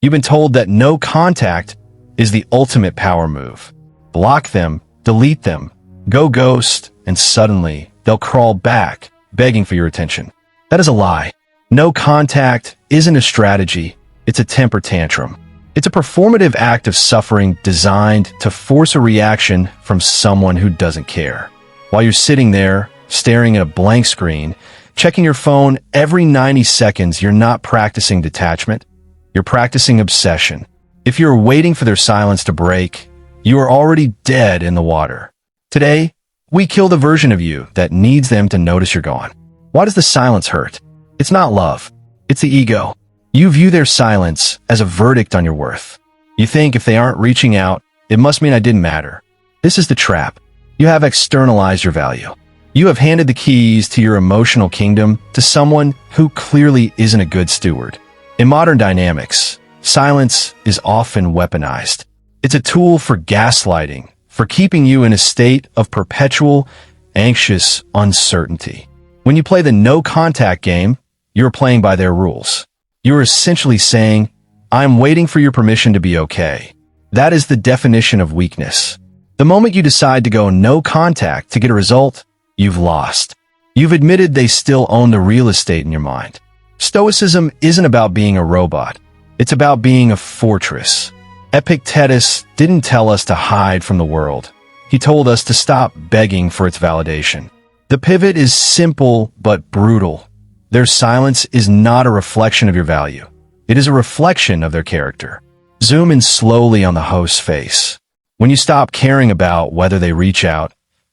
You've been told that no contact is the ultimate power move. Block them, delete them, go ghost, and suddenly they'll crawl back, begging for your attention. That is a lie. No contact isn't a strategy, it's a temper tantrum. It's a performative act of suffering designed to force a reaction from someone who doesn't care. While you're sitting there, staring at a blank screen, checking your phone every 90 seconds, you're not practicing detachment, you're practicing obsession. If you're waiting for their silence to break, you are already dead in the water. Today, we kill the version of you that needs them to notice you're gone. Why does the silence hurt? It's not love. It's the ego. You view their silence as a verdict on your worth. You think if they aren't reaching out, it must mean I didn't matter. This is the trap. You have externalized your value. You have handed the keys to your emotional kingdom to someone who clearly isn't a good steward. In modern dynamics, silence is often weaponized. It's a tool for gaslighting, for keeping you in a state of perpetual, anxious uncertainty. When you play the no-contact game, you're playing by their rules. You're essentially saying, I'm waiting for your permission to be okay. That is the definition of weakness. The moment you decide to go no contact to get a result, you've lost. You've admitted they still own the real estate in your mind. Stoicism isn't about being a robot. It's about being a fortress. Epictetus didn't tell us to hide from the world. He told us to stop begging for its validation. The pivot is simple but brutal. Their silence is not a reflection of your value. It is a reflection of their character. Zoom in slowly on the host's face. When you stop caring about whether they reach out,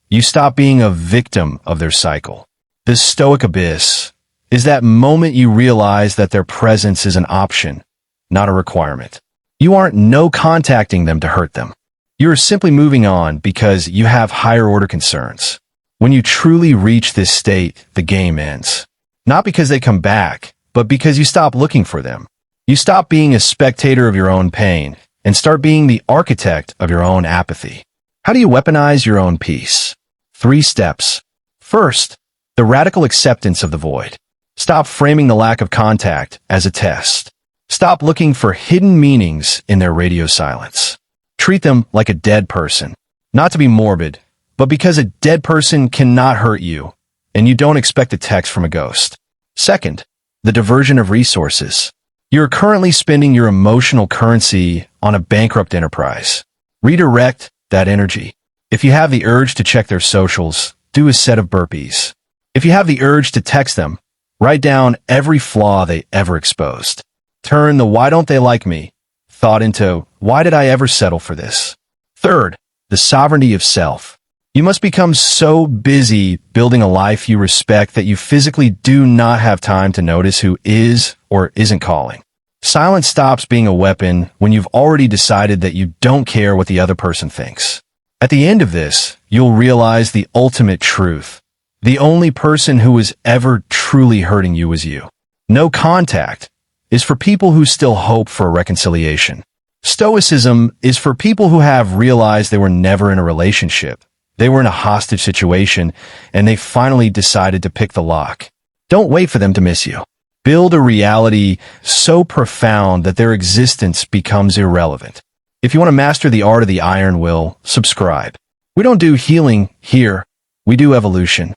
you stop being a victim of their cycle. This Stoic abyss is that moment you realize that their presence is an option, not a requirement. You aren't no-contacting them to hurt them. You are simply moving on because you have higher-order concerns. When you truly reach this state, the game ends. Not because they come back, but because you stop looking for them. You stop being a spectator of your own pain and start being the architect of your own apathy. How do you weaponize your own peace? 3 steps. First, the radical acceptance of the void. Stop framing the lack of contact as a test. Stop looking for hidden meanings in their radio silence. Treat them like a dead person. Not to be morbid, but because a dead person cannot hurt you, and you don't expect a text from a ghost. Second, the diversion of resources. You're currently spending your emotional currency on a bankrupt enterprise. Redirect that energy. If you have the urge to check their socials, do a set of burpees. If you have the urge to text them, write down every flaw they ever exposed. Turn the "why don't they like me" thought into "why did I ever settle for this?" Third, the sovereignty of self. You must become so busy building a life you respect that you physically do not have time to notice who is or isn't calling. Silence stops being a weapon when you've already decided that you don't care what the other person thinks. At the end of this, you'll realize the ultimate truth. The only person who is ever truly hurting you is you. No contact is for people who still hope for a reconciliation. Stoicism is for people who have realized they were never in a relationship. They were in a hostage situation, and they finally decided to pick the lock. Don't wait for them to miss you. Build a reality so profound that their existence becomes irrelevant. If you want to master the art of the iron will, subscribe. We don't do healing here. We do evolution.